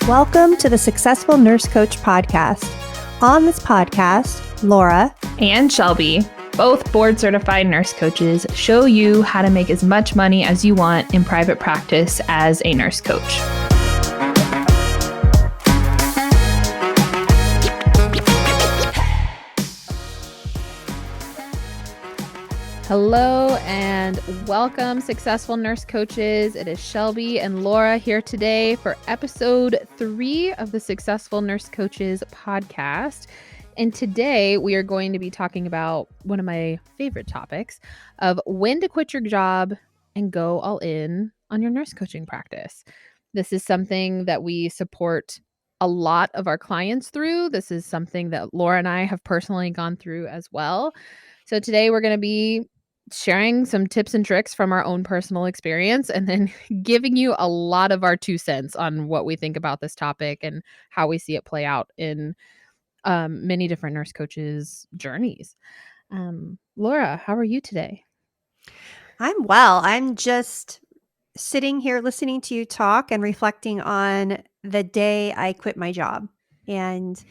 Welcome to the Successful Nurse Coach podcast. On this podcast, Laura and Shelby, both board-certified nurse coaches, show you how to make as much money as you want in private practice as a nurse coach. Hello and welcome, Successful Nurse Coaches. It is Shelby and Laura here today for episode 3 of the Successful Nurse Coaches podcast. And today we are going to be talking about one of my favorite topics of when to quit your job and go all in on your nurse coaching practice. This is something that we support a lot of our clients through. This is something that Laura and I have personally gone through as well. So today we're going to be sharing some tips and tricks from our own personal experience and then giving you a lot of our 2 cents on what we think about this topic and how we see it play out in many different nurse coaches' journeys. Laura, how are you today? I'm well. I'm just sitting here listening to you talk and reflecting on the day I quit my job and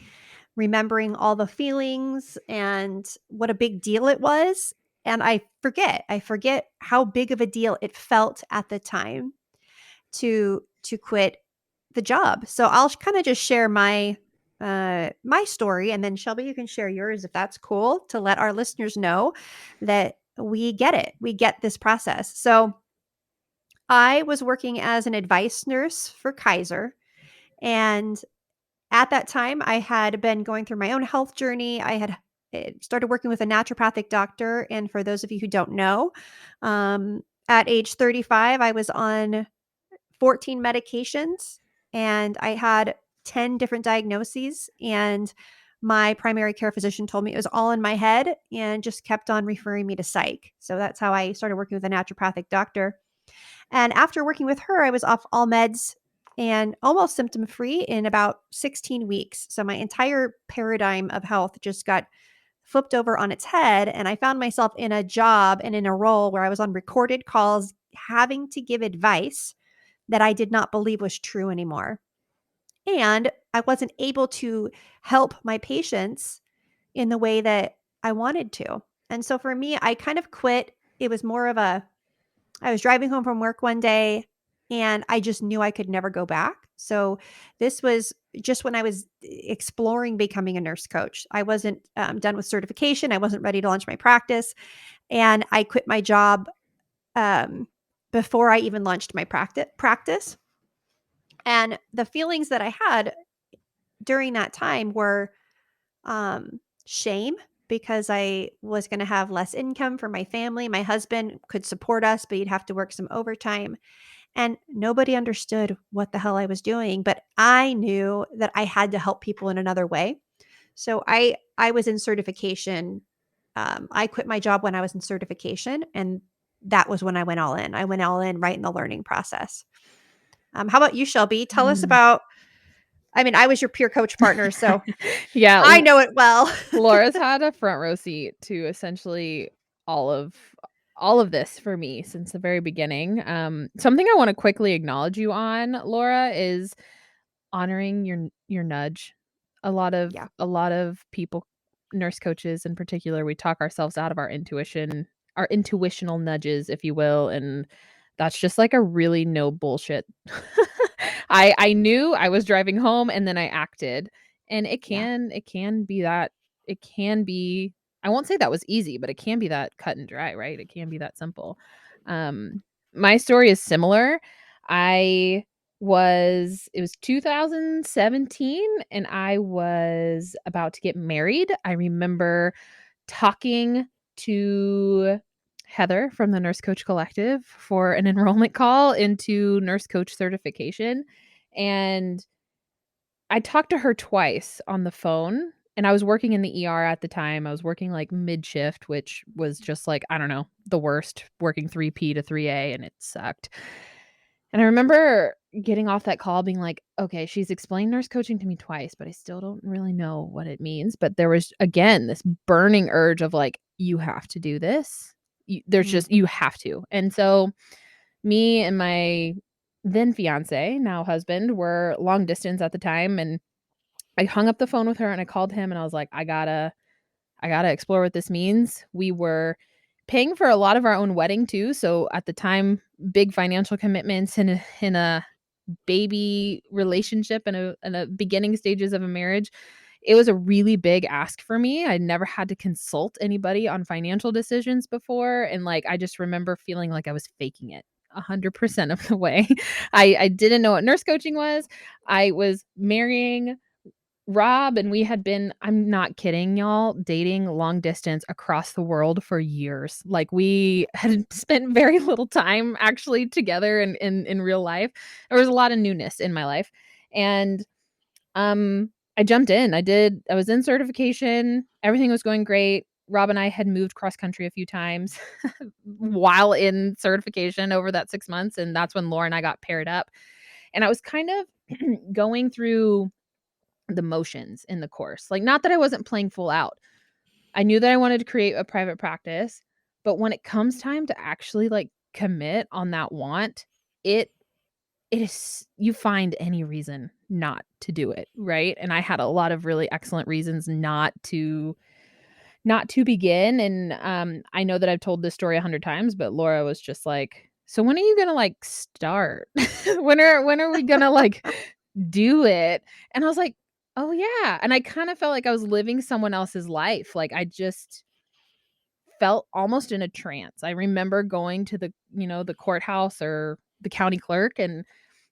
remembering all the feelings and what a big deal it was. And I forget how big of a deal it felt at the time to quit the job. So I'll kind of just share my story, and then Shelby, you can share yours if that's cool, to let our listeners know that we get it. We get this process. So I was working as an advice nurse for Kaiser, and at that time, I had been going through my own health journey. I had started working with a naturopathic doctor. And for those of you who don't know, at age 35, I was on 14 medications and I had 10 different diagnoses. And my primary care physician told me it was all in my head and just kept on referring me to psych. So that's how I started working with a naturopathic doctor. And after working with her, I was off all meds and almost symptom free in about 16 weeks. So my entire paradigm of health just got flipped over on its head. And I found myself in a job and in a role where I was on recorded calls having to give advice that I did not believe was true anymore. And I wasn't able to help my patients in the way that I wanted to. And so for me, I kind of quit. It was more of I was driving home from work one day and I just knew I could never go back. So this was just when I was exploring becoming a nurse coach. I wasn't done with certification. I wasn't ready to launch my practice. And I quit my job before I even launched my practice. And the feelings that I had during that time were shame, because I was going to have less income for my family. My husband could support us, but he'd have to work some overtime. And nobody understood what the hell I was doing, but I knew that I had to help people in another way. So I was in certification. I quit my job when I was in certification, and that was when I went all in. I went all in right in the learning process. How about you, Shelby? Tell us about, I was your peer coach partner, so yeah, I know it well. Laura's had a front row seat to essentially all of this for me since the very beginning. Something I want to quickly acknowledge you on, Laura, is honoring your nudge. A lot of people, nurse coaches in particular, we talk ourselves out of our intuition, our intuitional nudges, if you will, and that's just like a really no bullshit. I knew I was driving home and then I acted, and it can be that, it can be, I won't say that was easy, but it can be that cut and dry, right? It can be that simple. My story is similar. It was 2017 and I was about to get married. I remember talking to Heather from the Nurse Coach Collective for an enrollment call into nurse coach certification. And I talked to her twice on the phone, and I was working in the ER at the time. I was working like mid shift, which was just like, I don't know, the worst, working 3P to 3A, and it sucked. And I remember getting off that call being like, okay, she's explained nurse coaching to me twice, but I still don't really know what it means. But there was, again, this burning urge of like, you have to do this. You have to. And so me and my then fiance, now husband, were long distance at the time, and I hung up the phone with her and I called him and I was like, I gotta explore what this means. We were paying for a lot of our own wedding too. So at the time, big financial commitments in a baby relationship and a beginning stages of a marriage. It was a really big ask for me. I never had to consult anybody on financial decisions before. And like I just remember feeling like I was faking it 100% of the way. I didn't know what nurse coaching was. I was marrying Rob, and we had been, I'm not kidding y'all, dating long distance across the world for years. Like we had spent very little time actually together in real life. There was a lot of newness in my life. And I jumped in. I was in certification. Everything was going great. Rob and I had moved cross country a few times while in certification over that 6 months, and that's when Laura and I got paired up. And I was kind of going through the motions in the course. Like, not that I wasn't playing full out. I knew that I wanted to create a private practice, but when it comes time to actually like commit on that want, it it is you find any reason not to do it, right? And I had a lot of really excellent reasons not to begin. And I know that I've told this story 100 times, but Laura was just like, "So when are you going to like start? when are we going to like do it?" And I was like, "Oh yeah." And I kind of felt like I was living someone else's life. Like I just felt almost in a trance. I remember going to the courthouse or the county clerk and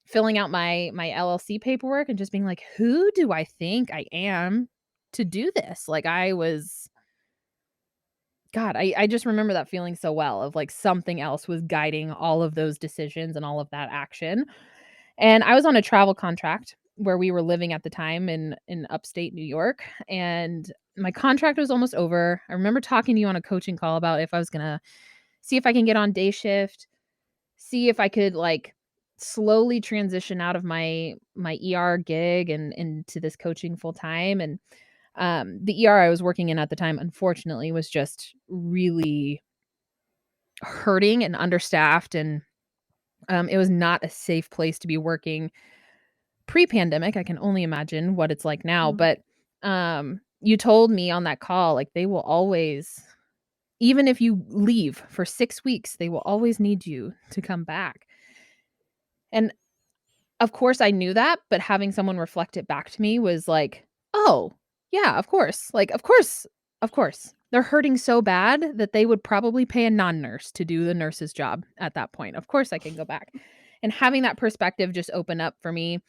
filling out my LLC paperwork and just being like, "Who do I think I am to do this?" Like I was God, I just remember that feeling so well of like something else was guiding all of those decisions and all of that action. And I was on a travel contract where we were living at the time in upstate New York, and my contract was almost over. I remember talking to you on a coaching call about if I was going to see if I can get on day shift, see if I could like slowly transition out of my ER gig and into this coaching full time. And the ER I was working in at the time, unfortunately, was just really hurting and understaffed, and it was not a safe place to be working pre-pandemic. I can only imagine what it's like now, Mm. but you told me on that call, like, they will always, even if you leave for 6 weeks, they will always need you to come back. And of course I knew that, but having someone reflect it back to me was like, "Oh, yeah, of course. Like, of course. Of course. They're hurting so bad that they would probably pay a non-nurse to do the nurse's job at that point. Of course I can go back." And having that perspective just opened up for me.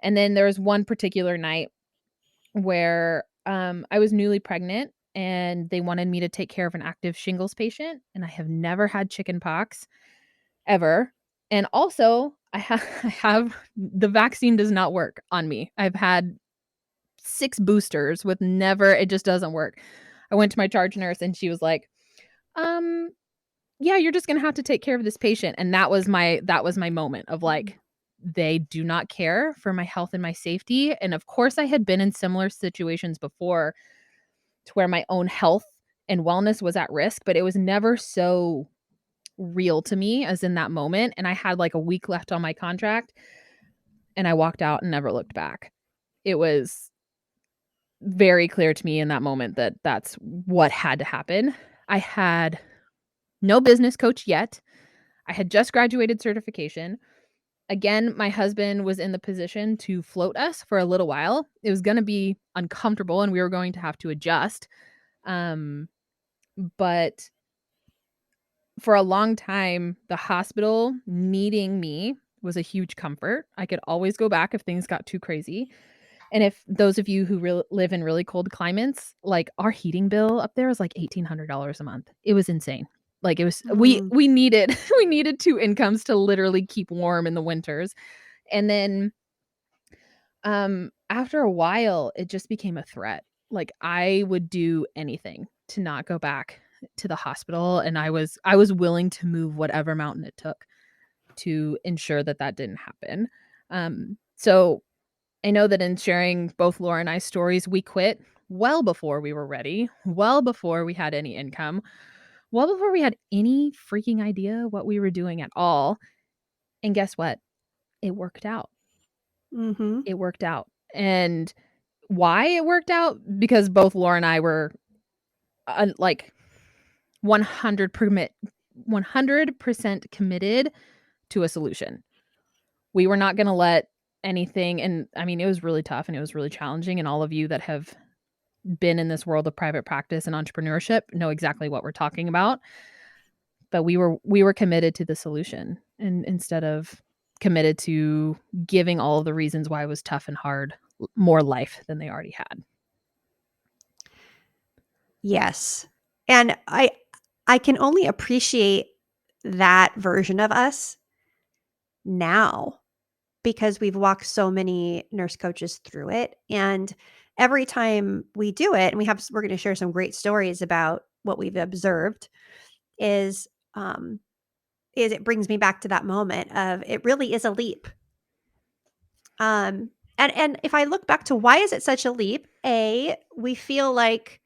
And then there was one particular night where I was newly pregnant and they wanted me to take care of an active shingles patient, and I have never had chicken pox ever. And also, I have the vaccine does not work on me. I've had 6 boosters with never, it just doesn't work. I went to my charge nurse and she was like, "Um, yeah, you're just going to have to take care of this patient." And that was my moment of Mm. like, they do not care for my health and my safety. And of course, I had been in similar situations before to where my own health and wellness was at risk, but it was never so real to me as in that moment. And I had like a week left on my contract and I walked out and never looked back. It was very clear to me in that moment that that's what had to happen. I had no business coach yet. I had just graduated certification. Again, my husband was in the position to float us for a little while. It was going to be uncomfortable and we were going to have to adjust. Um, but for a long time, the hospital needing me was a huge comfort. I could always go back if things got too crazy. And if those of you who live in really cold climates, like our heating bill up there was like $1,800 a month. It was insane. Like it was Mm. we needed we needed two incomes to literally keep warm in the winters. And then after a while it just became a threat. Like I would do anything to not go back to the hospital, and I was willing to move whatever mountain it took to ensure that that didn't happen. So I know that in sharing both Laura and I's stories, we quit well before we were ready, well before we had any income, well before we had any freaking idea what we were doing at all. And guess what? it worked out. Mhm. It worked out. And why it worked out? Because both Laura and I were, like 100 permit 100% committed to a solution. We were not gonna let anything, and I mean, it was really tough and it was really challenging, and all of you that have been in this world of private practice and entrepreneurship know exactly what we're talking about. But we were committed to the solution, and instead of committed to giving all of the reasons why it was tough and hard more life than they already had. Yes. And I can only appreciate that version of us now because we've walked so many nurse coaches through it, and every time we do it, and we're going to share some great stories about what we've observed is um is it brings me back to that moment of it really is a leap. And if I look back to why is it such a leap? We feel like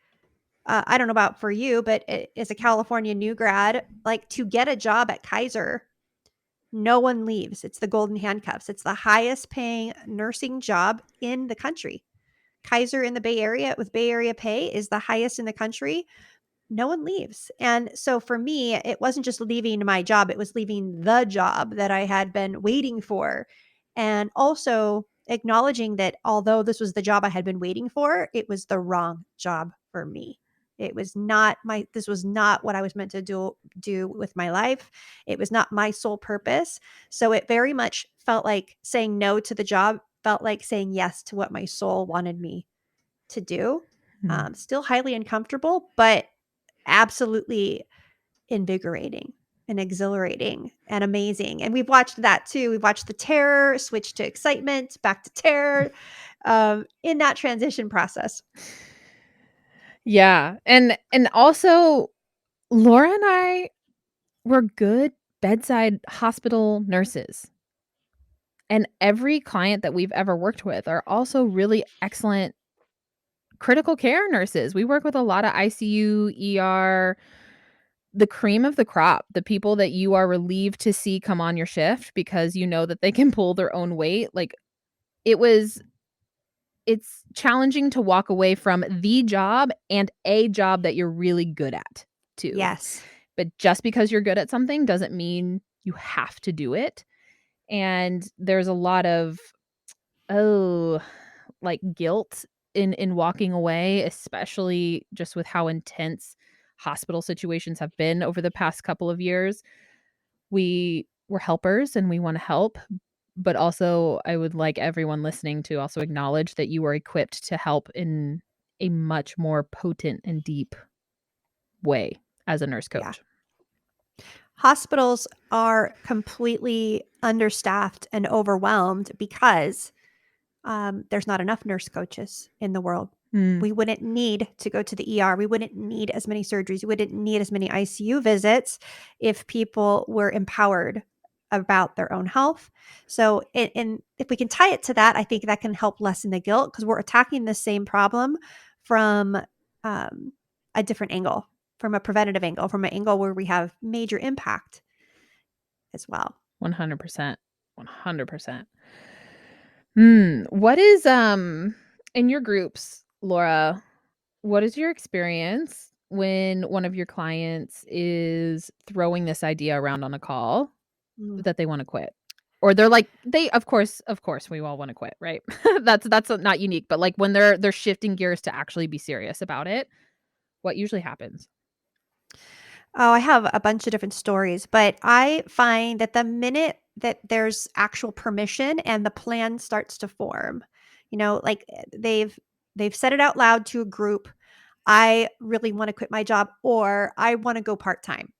I don't know about for you, but as a California new grad, like to get a job at Kaiser, no one leaves. It's the golden handcuffs. It's the highest paying nursing job in the country. Kaiser in the Bay Area with Bay Area pay is the highest in the country. No one leaves. And so for me, it wasn't just leaving my job, it was leaving the job that I had been waiting for. And also acknowledging that although this was the job I had been waiting for, it was the wrong job for me. It was not my this was not what I was meant to do with my life. It was not my sole purpose. So it very much felt like saying no to the job felt like saying yes to what my soul wanted me to do. Mm. Still highly uncomfortable, but absolutely invigorating and exhilarating and amazing. And we've watched that too. We've watched the terror switch to excitement, back to terror, in that transition process. Yeah, and also Laura and I were good bedside hospital nurses. And every client that we've ever worked with are also really excellent critical care nurses. We work with a lot of ICU, ER, the cream of the crop, the people that you are relieved to see come on your shift because you know that they can pull their own weight. Like it was it's challenging to walk away from the job and a job that you're really good at too. Yes. But just because you're good at something doesn't mean you have to do it. And there's a lot of, oh, like guilt in walking away, especially just with how intense hospital situations have been over the past couple of years. We were helpers and we want to help, but also I would like everyone listening to also acknowledge that you are equipped to help in a much more potent and deep way as a nurse Yeah. coach. Hospitals are completely understaffed and overwhelmed because there's not enough nurse coaches in the world. Mm, We wouldn't need to go to the ER. We wouldn't need as many surgeries. We wouldn't need as many ICU visits if people were empowered about their own health. So, and if we can tie it to that, I think that can help lessen the guilt because we're attacking the same problem from um, a different angle, from a preventative angle, from an angle where we have major impact as well. 100%. 100%. What is in your groups, Laura, what is your experience when one of your clients is throwing this idea around on a call Mm. that they want to quit? Or they're like they of course we all want to quit, right? That's not unique, but like when they're shifting gears to actually be serious about it, what usually happens? Oh, I have a bunch of different stories, but I find that the minute that there's actual permission and the plan starts to form, like they've said it out loud to a group, I really want to quit my job or I want to go part-time.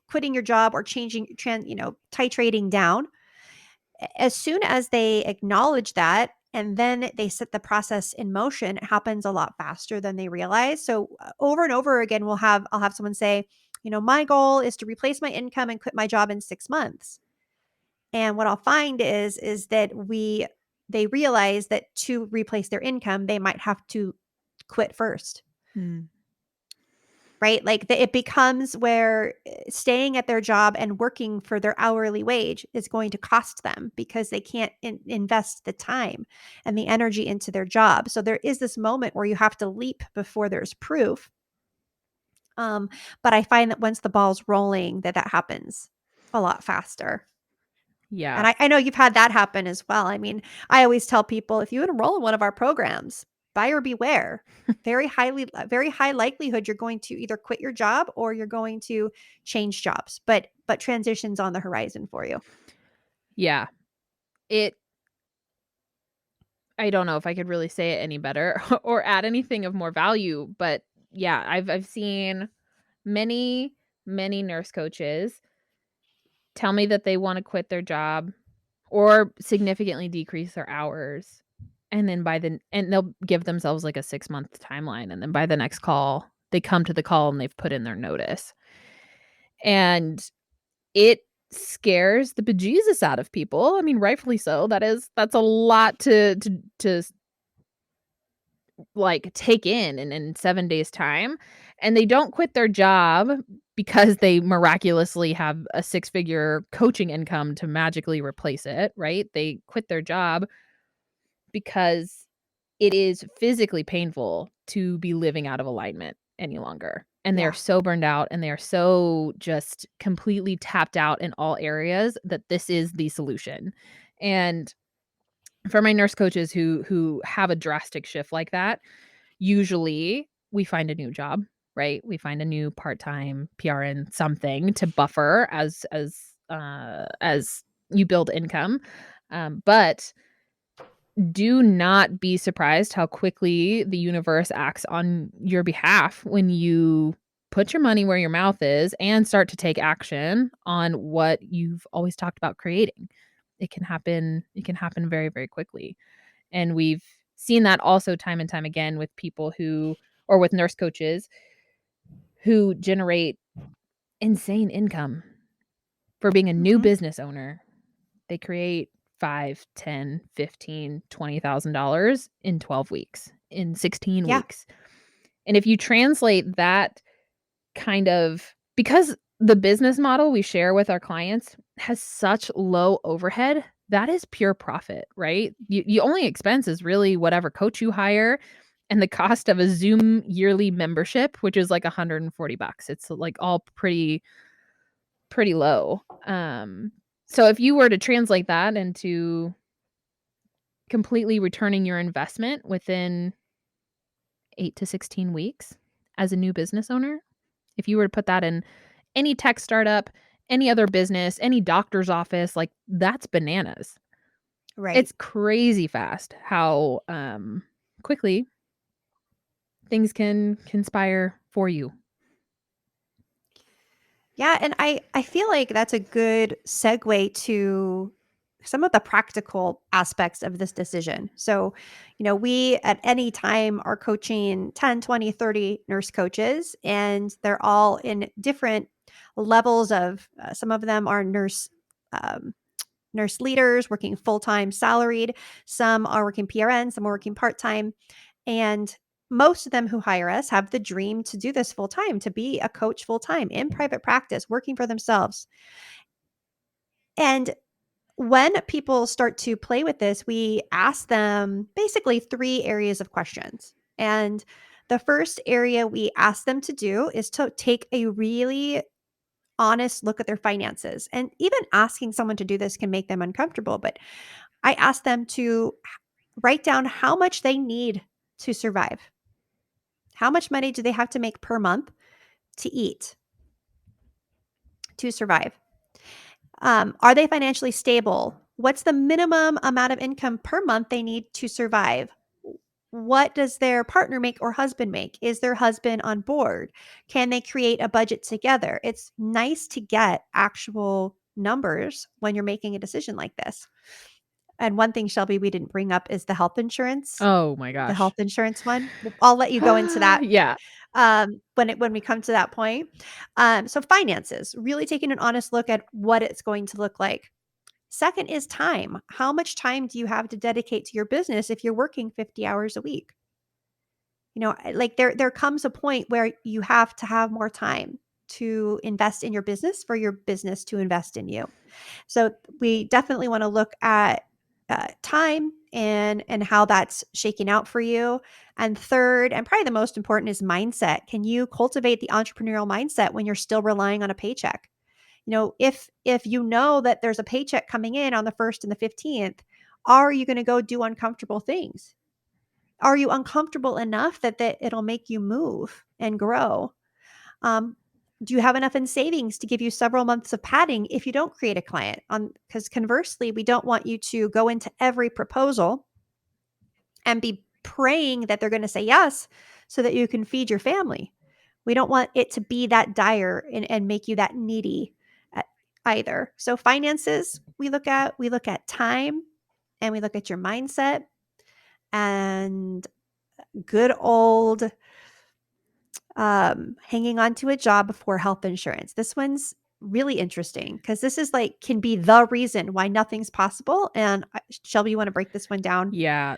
Quitting your job or titrating down. As soon as they acknowledge that and then they set the process in motion, it happens a lot faster than they realize. So over and over again, I'll have someone say, my goal is to replace my income and quit my job in 6 months. And what I'll find is that they realize that to replace their income, they might have to quit first. Mm. right? Like it becomes where staying at their job and working for their hourly wage is going to cost them because they can't invest the time and the energy into their job. So there is this moment where you have to leap before there's proof. Um, but I find that once the ball's rolling, that happens a lot faster. Yeah. And I know you've had that happen as well. I mean, I always tell people if you enroll in one of our programs, buyer beware. Very high likelihood you're going to either quit your job or you're going to change jobs. But transition's on the horizon for you. Yeah. It I don't know if I could really say it any better or add anything of more value, but yeah, I've seen many, many nurse coaches tell me that they wanna quit their job or significantly decrease their hours, and then they'll give themselves, like, a six-month timeline, and then by the next call, they come to the call and they've put in their notice. And it scares the bejesus out of people. I mean, rightfully so. That's a lot to like, take in 7 days' time, and they don't quit their job because they miraculously have a six-figure coaching income to magically replace it, right? They quit their job because it is physically painful to be living out of alignment any longer, and they are Yeah. so burned out, and they are so just completely tapped out in all areas that this is the solution. And for my nurse coaches who have a drastic shift like that, usually we find a new job, right? We find a new part-time PRN something to buffer as you build income. But do not be surprised how quickly the universe acts on your behalf when you put your money where your mouth is and start to take action on what you've always talked about creating. It can happen very, very quickly. And we've seen that also time and time again with people who or with nurse coaches who generate insane income for being a new Hmm. business owner. They create 5, 10, 15, $20,000 in 12 weeks, in 16 Yeah. weeks. And if you translate that kind of because the business model we share with our clients has such low overhead, that is pure profit, right? You only expense is really whatever coach you hire and the cost of a Zoom yearly membership, which is like $140. It's like all pretty low. So if you were to translate that into completely returning your investment within 8 to 16 weeks as a new business owner, if you were to put that in any tech startup, any other business, any doctor's office, like that's bananas. Right. It's crazy fast how quickly things can conspire for you. Yeah, and I feel like that's a good segue to some of the practical aspects of this decision. So, we at any time are coaching 10, 20, 30 nurse coaches, and they're all in different levels of some of them are um, nurse leaders working full-time salaried, some are working PRN, some are working part-time, and most of them who hire us have the dream to do this full time, to be a coach full time in private practice, working for themselves. And when people start to play with this, we ask them basically three areas of questions. And the first area we ask them to do is to take a really honest look at their finances. And even asking someone to do this can make them uncomfortable. But I ask them to write down how much they need to survive. How much money do they have to make per month to eat, to survive? Are they financially stable? What's the minimum amount of income per month they need to survive? What does their partner make or husband make? Is their husband on board? Can they create a budget together? It's nice to get actual numbers when you're making a decision like this. And one thing, Shelby, we didn't bring up is Oh my the gosh. health insurance one. I'll let you go into that Yeah. when we come to that point. So finances, really taking an honest look at what it's going to look like. Second is time. How much time do you have to dedicate to your business if you're working 50 hours a week? Like there comes a point where you have to have more time to invest in your business for your business to invest in you. So we definitely want to look at time and how that's shaking out for you. And third, and probably the most important, is mindset. Can you cultivate the entrepreneurial mindset when you're still relying on a paycheck? If you know that there's a paycheck coming in on the 1st and the 15th, are you going to go do uncomfortable things? Are you uncomfortable enough that it'll make you move and grow? Um, do you have enough in savings to give you several months of padding if you don't create a client? Because conversely, we don't want you to go into every proposal and be praying that they're going to say yes so that you can feed your family. We don't want it to be that dire and make you that needy either. So finances, we look at time, and we look at your mindset, and good old hanging on to a job before health insurance. This one's really interesting because this is like can be the reason why nothing's possible. And Shelby, you want to break this one down? Yeah,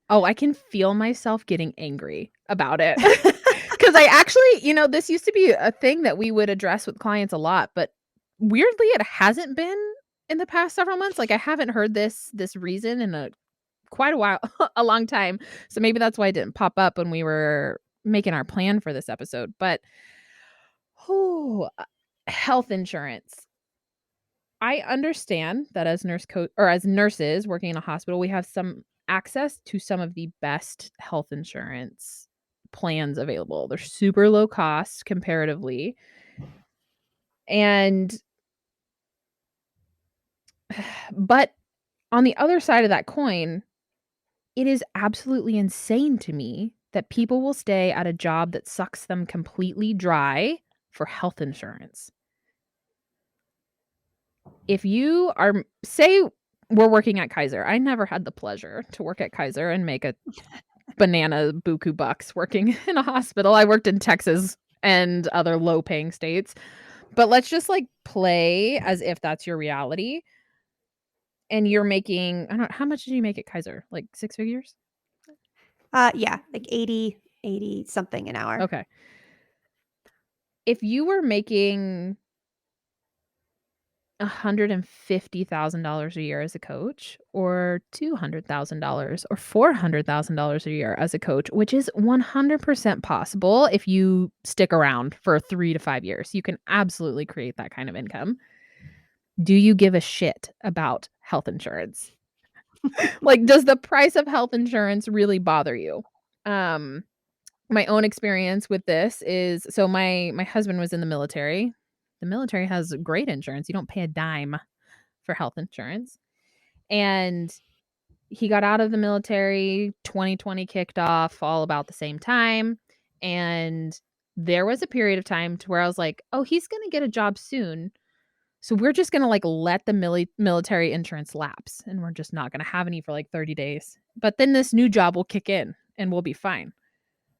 I can feel myself getting angry about it. Because I actually, this used to be a thing that we would address with clients a lot, but weirdly, it hasn't been in the past several months. Like I haven't heard this reason in a quite a while, a long time. So maybe that's why it didn't pop up when we were making our plan for this episode. But oh, health insurance. I understand that as as nurses working in a hospital, we have some access to some of the best health insurance plans available. They're super low cost comparatively. And but on the other side of that coin, it is absolutely insane to me that people will stay at a job that sucks them completely dry for health insurance. If you are, say, we're working at Kaiser. I never had the pleasure to work at Kaiser and make a banana buku bucks working in a hospital. I worked in Texas and other low paying states. But let's just like play as if that's your reality. And you're making, I don't know, how much did you make at Kaiser? Like 6 figures? Yeah, like 80 something an hour. Okay. If you were making $150,000 a year as a coach, or $200,000 or $400,000 a year as a coach, which is 100% possible if you stick around for 3 to 5 years. You can absolutely create that kind of income. Do you give a shit about health insurance? Like, does the price of health insurance really bother you? Um, my own experience with this is, so my husband was in the military. The military has great insurance. You don't pay a dime for health insurance. And he got out of the military, 2020 kicked off all about the same time. And there was a period of time to where I was like, oh, he's going to get a job soon. So we're just going to like let the military insurance lapse and we're just not going to have any for like 30 days. But then this new job will kick in and we'll be fine.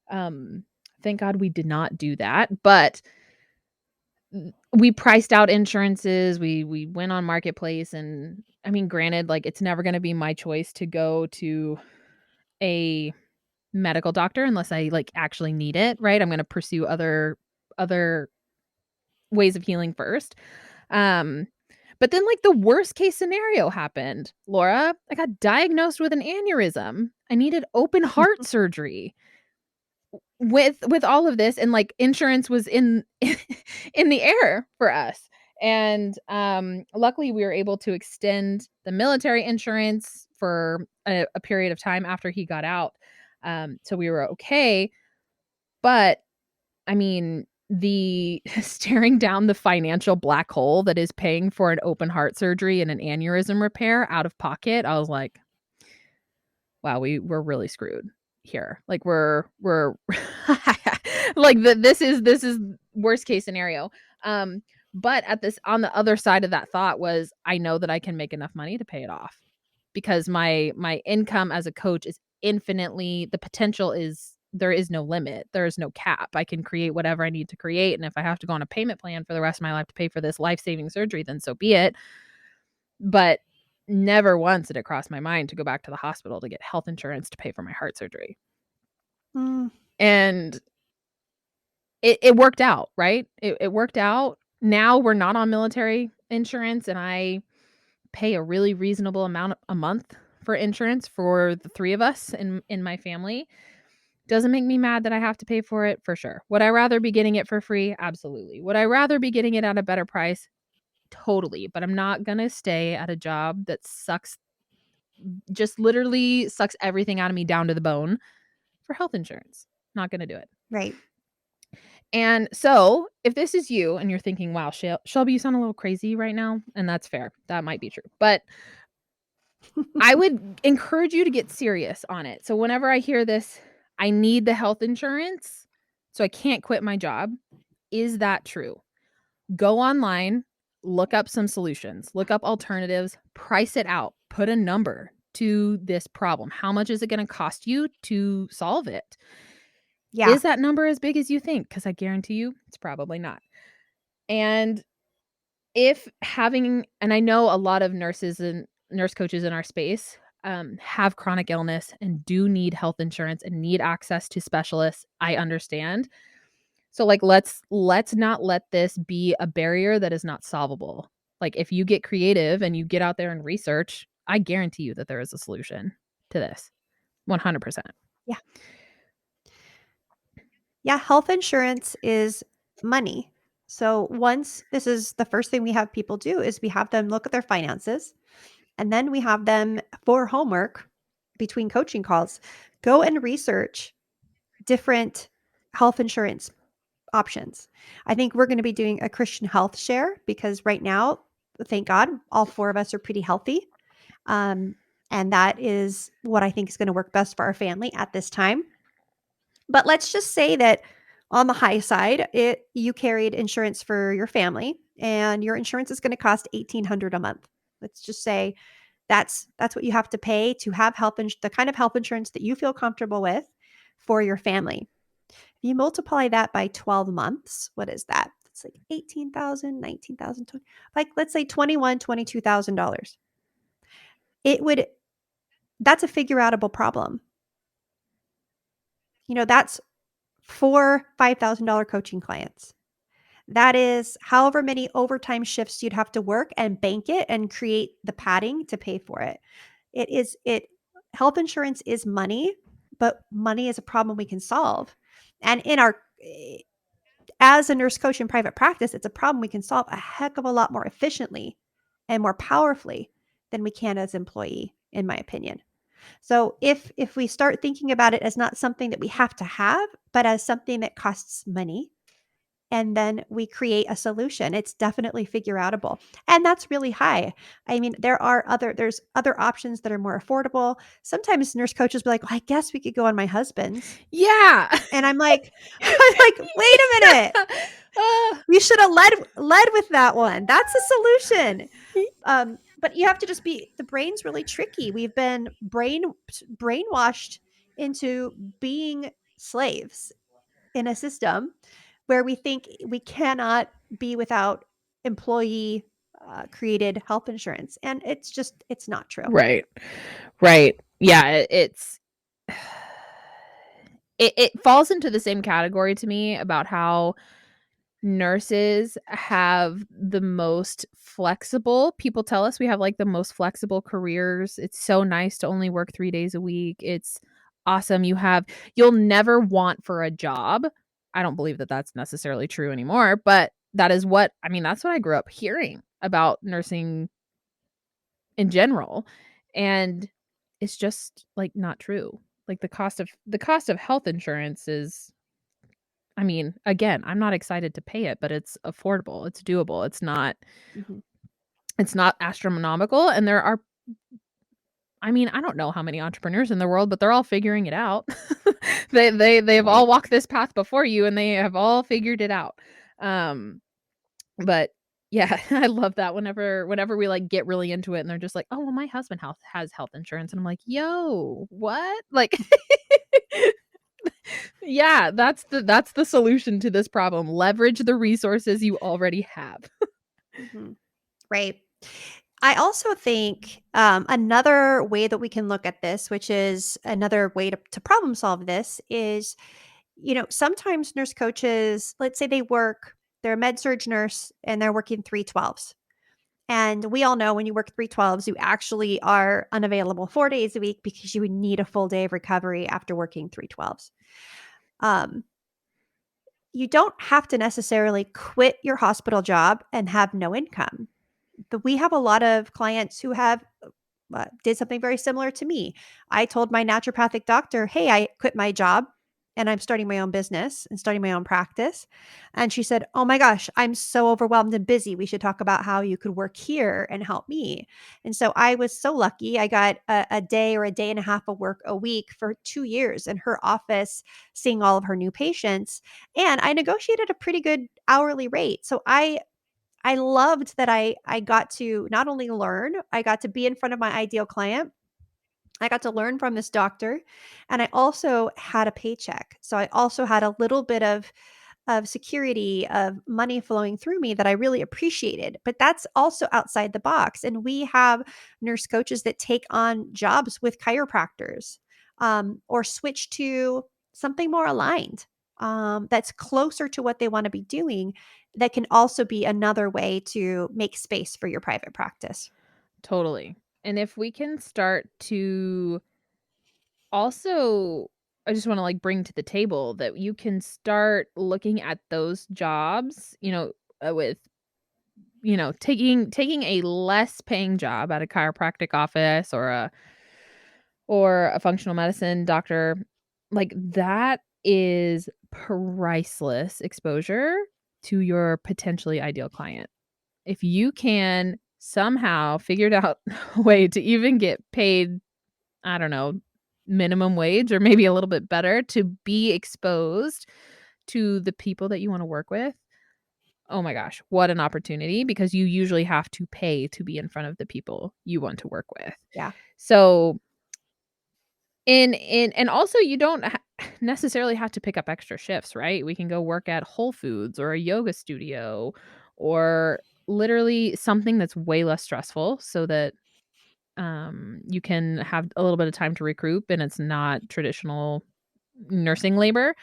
Um, thank God we did not do that. But we priced out insurances. We went on marketplace, and I mean, granted, like it's never going to be my choice to go to a medical doctor unless I like actually need it, right? I'm going to pursue other ways of healing first. Um but then like the worst case scenario happened, Laura. I got diagnosed with an aneurysm. I needed open heart surgery. With all of this, and like insurance was in in the air for us. And luckily we were able to extend the military insurance for a period of time after he got out. So we were okay. But I mean, the staring down the financial black hole that is paying for an open heart surgery and an aneurysm repair out of pocket, I was like, wow, we're really screwed here. Like we're like this is worst case scenario. But at this, on the other side of that thought was, I know that I can make enough money to pay it off because my income as a coach is infinitely, the potential is, there is no limit. There is no cap. I can create whatever I need to create. And if I have to go on a payment plan for the rest of my life to pay for this life-saving surgery, then so be it. But never once did it cross my mind to go back to the hospital to get health insurance to pay for my heart surgery. Mm, And it worked out, right? It worked out. Now we're not on military insurance, and I pay a really reasonable amount a month for insurance for the 3 of us in my family. Doesn't make me mad that I have to pay for it, for sure. Would I rather be getting it for free? Absolutely. Would I rather be getting it at a better price? Totally. But I'm not gonna stay at a job that sucks, just literally sucks everything out of me down to the bone for health insurance. Not gonna do it. right. And so, if this is you and you're thinking, wow, Shelby, you sound a little crazy right now, and that's fair. That might be true. But I would encourage you to get serious on it. So, whenever I hear this, I need the health insurance, so I can't quit my job. Is that true? Go online, look up some solutions, look up alternatives, price it out, put a number to this problem. How much is it going to cost you to solve it? Yeah. Is that number as big as you think? Because I guarantee you it's probably not. And if having, and I know a lot of nurses and nurse coaches in our space have chronic illness and do need health insurance and need access to specialists. I understand. So like let's not let this be a barrier that is not solvable. Like if you get creative and you get out there and research, I guarantee you that there is a solution to this. 100%. Yeah. Yeah. Health insurance is money. So once this is the first thing we have people do is we have them look at their finances, and then we have them for homework between coaching calls, go and research different health insurance options. I think we're going to be doing a Christian health share because right now, thank God, all 4 of us are pretty healthy. Um, and that is what I think is going to work best for our family at this time. But let's just say that on the high side, you carried insurance for your family and your insurance is going to cost $1,800 a month. Let's just say that's what you have to pay to have the kind of health insurance that you feel comfortable with for your family. If you multiply that by 12 months, what is that? It's like 18,000, 19,000, like let's say 21, $22,000. It would That's a figure outable problem. That's 4 $5,000 coaching clients. That is however many overtime shifts you'd have to work and bank it and create the padding to pay for it. Health insurance is money, but money is a problem we can solve. And as a nurse coach in private practice, it's a problem we can solve a heck of a lot more efficiently and more powerfully than we can as employee, in my opinion. So if we start thinking about it as not something that we have to have, but as something that costs money, and then we create a solution, it's definitely figure outable. And that's really high. I mean, there's other options that are more affordable. Sometimes nurse coaches be like, well, I guess we could go on my husband's. Yeah. And I'm like, wait a minute. Uh, We should have led with that one. That's a solution. But you have to just be the brain's really tricky. We've been brainwashed into being slaves in a system where we think we cannot be without employee created health insurance. And it's not true. right. Right. Yeah, it falls into the same category to me about how nurses have the most flexible, people tell us we have like the most flexible careers. It's so nice to only work 3 days a week. It's awesome. You'll never want for a job. I don't believe that that's necessarily true anymore, but that's what I grew up hearing about nursing in general. And it's just like not true. Like the cost of health insurance is, again, I'm not excited to pay it, but it's affordable, it's doable, Mhm. it's not astronomical, and there are, I don't know how many entrepreneurs in the world, but they're all figuring it out. They've all Right. walked this path before you, and they have all figured it out. Um, but yeah, I love that whenever we, like, get really into it and they're just like, "Oh, well, my husband has health insurance," and I'm like, "Yo, what?" Like yeah, that's the solution to this problem. Leverage the resources you already have. Mhm. Right. I also think another way that we can look at this, which is another way to problem solve this, is sometimes nurse coaches, let's say they're a med surg nurse and they're working 312s. And we all know when you work 312s, you actually are unavailable 4 days a week because you would need a full day of recovery after working 312s. Um, you don't have to necessarily quit your hospital job and have no income. But we have a lot of clients who have did something very similar to me. I told my naturopathic doctor, "Hey, I quit my job and I'm starting my own business and starting my own practice." And she said, "Oh my gosh, I'm so overwhelmed and busy. We should talk about how you could work here and help me." And so I was so lucky. I got a day or a day and a half of work a week for 2 years in her office, seeing all of her new patients. And I negotiated a pretty good hourly rate. So I loved that I got to not only learn, I got to be in front of my ideal client. I got to learn from this doctor, and I also had a paycheck. So I also had a little bit of security, of money flowing through me that I really appreciated. But that's also outside the box. And we have nurse coaches that take on jobs with chiropractors, or switch to something more aligned, that's closer to what they want to be doing. That can also be another way to make space for your private practice. Totally. And if we can start to also, I just want to like bring to the table that you can start looking at those jobs, with taking a less paying job at a chiropractic office or a functional medicine doctor, like that is priceless exposure to your potentially ideal client. If you can somehow figure out a way to even get paid, I don't know, minimum wage or maybe a little bit better to be exposed to the people that you want to work with. Oh my gosh, what an opportunity, because you usually have to pay to be in front of the people you want to work with. Yeah. So, and also you don't necessarily have to pick up extra shifts, right? We can go work at Whole Foods or a yoga studio or literally something that's way less stressful so that you can have a little bit of time to recoup and it's not traditional nursing labor.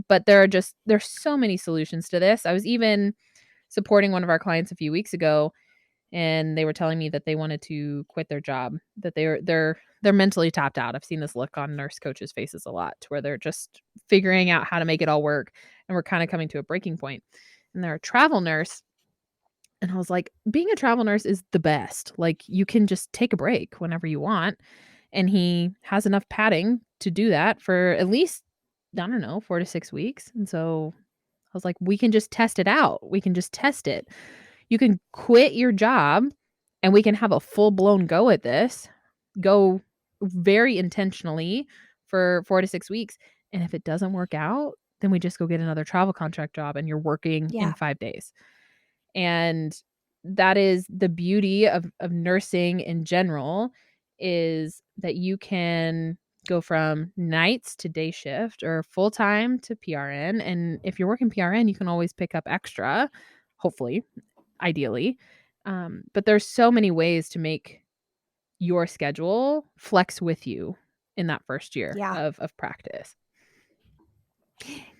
But there's so many solutions to this. I was even supporting one of our clients a few weeks ago and they were telling me that they wanted to quit their job, that they're mentally tapped out. I've seen this look on nurse coaches' faces a lot to where they're just figuring out how to make it all work and we're kind of coming to a breaking point. And they're a travel nurse. And I was like, being a travel nurse is the best. Like you can just take a break whenever you want. And he has enough padding to do that for at least, I don't know, 4 to 6 weeks. And so I was like, we can just test it out. We can just test it. You can quit your job and we can have a full blown go at this, go very intentionally for 4 to 6 weeks. And if it doesn't work out, then we just go get another travel contract job and you're working in Yeah. 5 days. And that is the beauty of nursing in general, is that you can go from nights to day shift or full time to PRN. And if you're working PRN, you can always pick up extra, hopefully, ideally. But there's so many ways to make your schedule flex with you in that first year Yeah. of practice.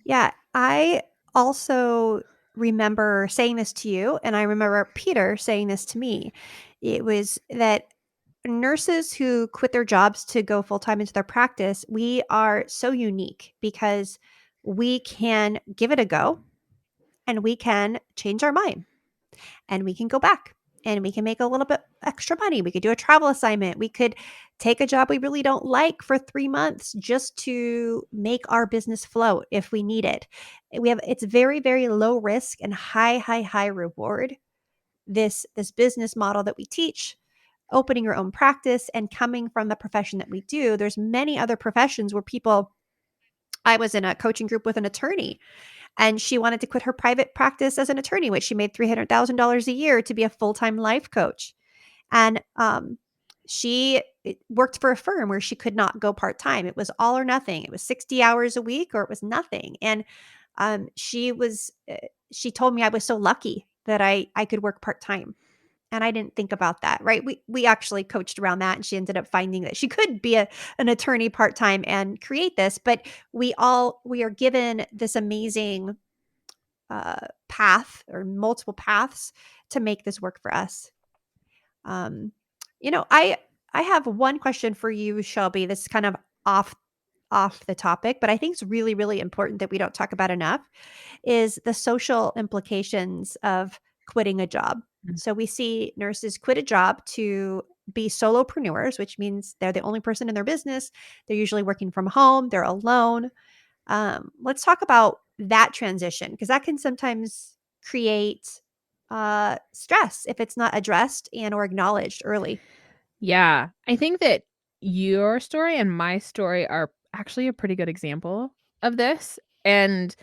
Yeah. I also remember saying this to you, and I remember Peter saying this to me. It was that nurses who quit their jobs to go full time into their practice, we are so unique because we can give it a go and we can change our mind and we can go back and we can make a little bit extra money. We could do a travel assignment. We could take a job we really don't like for 3 months just to make our business float if we need it. It's very, very low risk and high, high, high reward. This business model that we teach, opening your own practice and coming from the profession that we do. There's many other professions where I was in a coaching group with an attorney and she wanted to quit her private practice as an attorney, which she made $300,000 a year to be a full-time life coach. And she worked for a firm where she could not go part-time. It was all or nothing. It was 60 hours a week or it was nothing. And she told me I was so lucky that I could work part-time. And I didn't think about that, right? We actually coached around that, and she ended up finding that she could be an attorney part-time and create this, but we are given this amazing path or multiple paths to make this work for us. Um, I have one question for you, Shelby. This is kind of off the topic, but I think it's really, really important that we don't talk about enough is the social implications of quitting a job. Mm. So we see nurses quit a job to be solopreneurs, which means they're the only person in their business. They're usually working from home, they're alone. Let's talk about that transition because that can sometimes create stress if it's not addressed and or acknowledged early. Yeah, I think that your story and my story are actually a pretty good example of this, and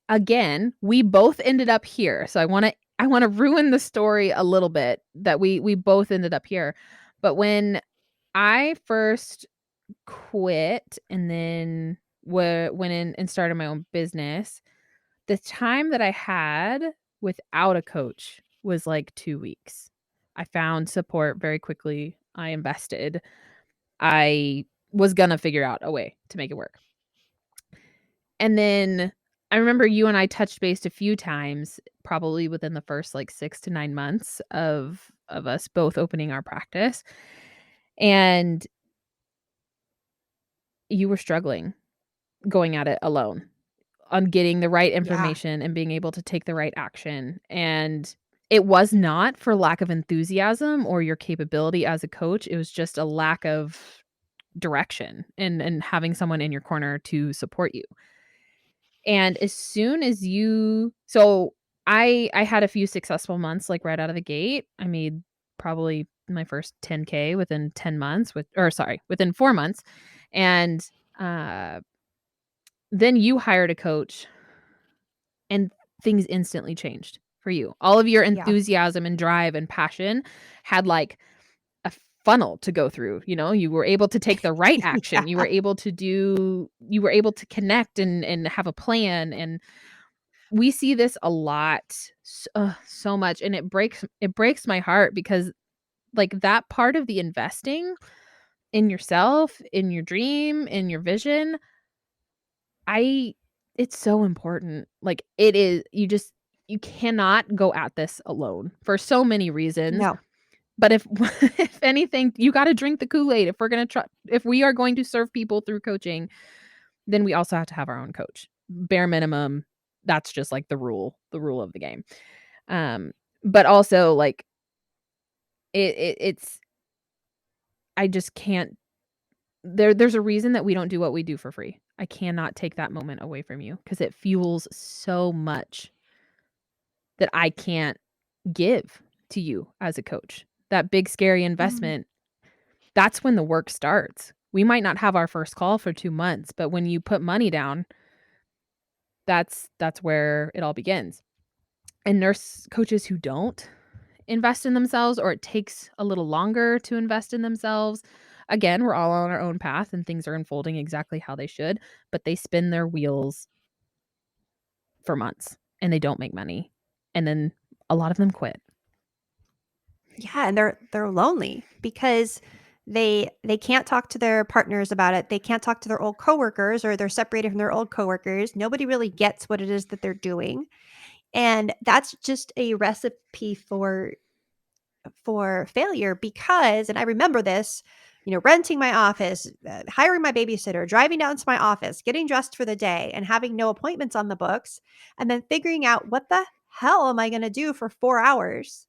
again, we both ended up here, so I wanna ruin the story a little bit that we both ended up here, but when I first quit and then went in and started my own business, the time that I had without a coach was, like, 2 weeks. I found support very quickly, I invested. I was gonna figure out a way to make it work. And then I remember you and I touched base a few times, probably within the first, like, 6 to 9 months of us both opening our practice, and you were struggling going at it alone on getting the right Yeah. information and being able to take the right action, and it was not for lack of enthusiasm or your capability as a coach, it was just a lack of direction and having someone in your corner to support you. And as soon as you so I had a few successful months, like, right out of the gate. I made probably my first 10K within 10 months within 4 months, and, uh, then you hired a coach, and things instantly changed for you. All of your Yeah. enthusiasm and drive and passion had, like, a funnel to go through, you were able to take the right action. Yeah. You were able to connect and have a plan, and we see this a lot, so much, and it breaks my heart because, like, that part of the investing in yourself, in your dream, in your vision, I it's so important. Like, it is you cannot go at this alone for so many reasons, No. but if if anything, you gotta drink the Kool-Aid. If we are going to serve people through coaching, then we also have to have our own coach. Bare minimum, that's just, like, the rule of the game. Um, but also, like, it's I just can't there's a reason that we don't do what we do for free. I cannot take that moment away from you because it fuels so much that I can't give to you as a coach. That big scary Mm. investment, that's when the work starts. We might not have our first call for 2 months, but when you put money down, that's where it all begins. And nurse coaches who don't invest in themselves, or it takes a little longer to invest in themselves, again, we're all on our own path and things are unfolding exactly how they should, but they spin their wheels for months and they don't make money. And then a lot of them quit. Yeah, and they're lonely because they can't talk to their partners about it. They can't talk to their old coworkers or they're separated from their old coworkers. Nobody really gets what it is that they're doing. And that's just a recipe for failure because and I remember this, renting my office, hiring my babysitter, driving down to my office, getting dressed for the day and having no appointments on the books and then figuring out what the hell am I going to do for 4 hours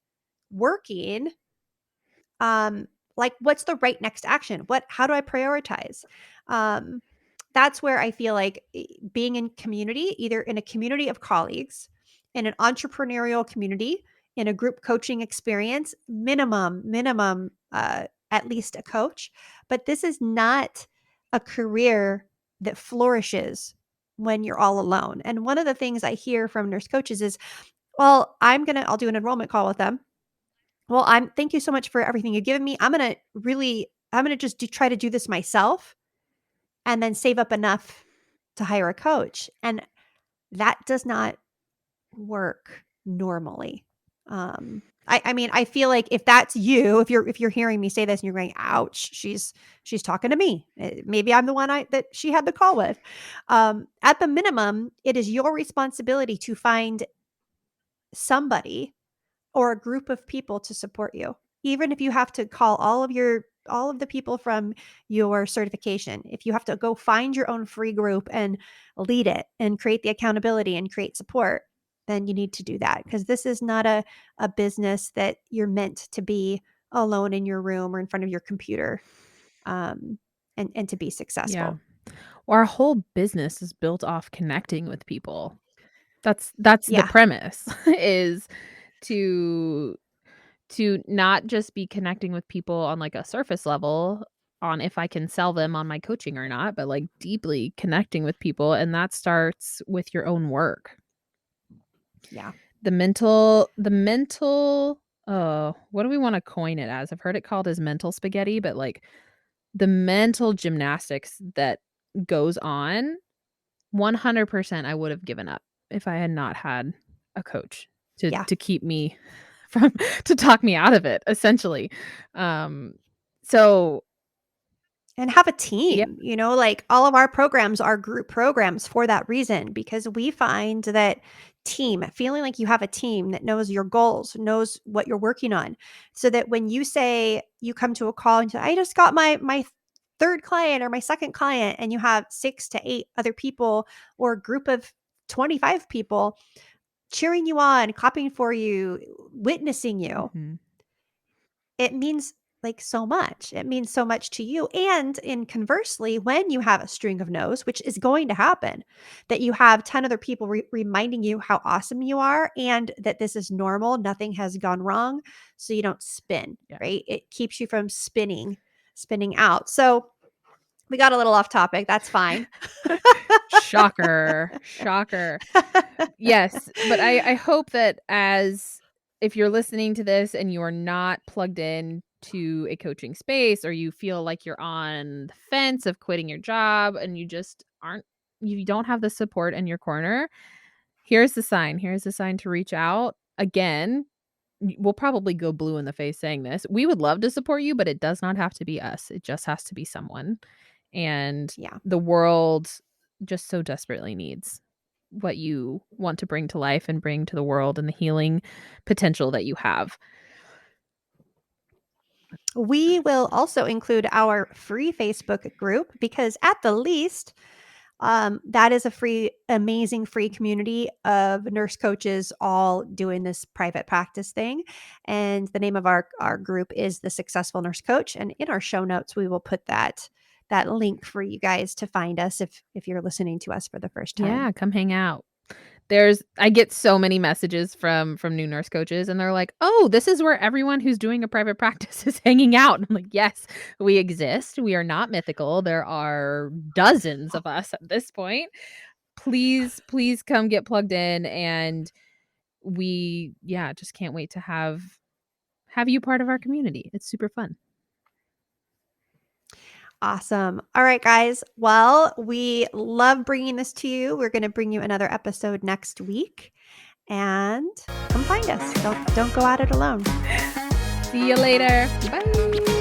working like what's the right next action? How do I prioritize? Um, that's where I feel like being in community, either in a community of colleagues, in an entrepreneurial community, in a group coaching experience, minimum, at least a coach. But this is not a career that flourishes when you're all alone. And one of the things I hear from nurse coaches is, well, I'll do an enrollment call with them. Well, thank you so much for everything you've given me. I'm gonna just try to do this myself and then save up enough to hire a coach. And that does not work normally. I mean, I feel like if that's you, if you're hearing me say this and you're going, "Ouch, she's talking to me." Maybe I'm the one that she had the call with. At the minimum, it is your responsibility to find somebody or a group of people to support you. Even if you have to call all of the people from your certification. If you have to go find your own free group and lead it and create the accountability and create support, then you need to do that, because this is not a business that you're meant to be alone in your room or in front of your computer, and to be Yeah. successful. Our whole business is built off connecting with people. That's the Yeah. premise is to not just be connecting with people on, like, a surface level on if I can sell them on my coaching or not, but, like, deeply connecting with people, and that starts with your own work. Yeah. The mental, what do we wanna coin it as? I've heard it called as mental spaghetti, but, like, the mental gymnastics that goes on, 100% I would have given up if I had not had a coach Yeah. to keep me from to talk me out of it, essentially. Um, so And have a yeah, team, like all of our programs are group programs for that reason, because we find that feeling like you have a team that knows your goals, knows what you're working on, so that when you say you come to a call and say, I just got my third client or my second client, and you have 6 to 8 other people or a group of 25 people cheering you on, clapping for you, witnessing you, mhm, it means like so much. It means so much to you. And in conversely, when you have a string of no's, which is going to happen, that you have 10 other people reminding you how awesome you are and that this is normal, nothing has gone wrong. So you don't spin, yeah. right? It keeps you from spinning out. So we got a little off topic. That's fine. Shocker, shocker. Yes, but I hope that as if you're listening to this and you are not plugged in to a coaching space or you feel like you're on the fence of quitting your job and you don't have the support in your corner, here's the sign. Here's the sign to reach out. Again, we'll probably go blue in the face saying this. We would love to support you, but it does not have to be us. It just has to be someone. And Yeah. the world just so desperately needs what you want to bring to life and bring to the world and the healing potential that you have. We will also include our free Facebook group, because at the least, that is a free, amazing free community of nurse coaches all doing this private practice thing. And the name of our group is the Successful Nurse Coach. And in our show notes, we will put that link for you guys to find us if you're listening to us for the first time. Yeah, come hang out. I get so many messages from new nurse coaches and they're like, "Oh, this is where everyone who's doing a private practice is hanging out." And I'm like, "Yes, we exist. We are not mythical. There are dozens of us at this point. Please come get plugged in and we yeah, just can't wait to have you part of our community. It's super fun." Awesome. All right, guys. Well, we love bringing this to you. We're going to bring you another episode next week, and come find us. Don't go at it alone. See you later. Bye.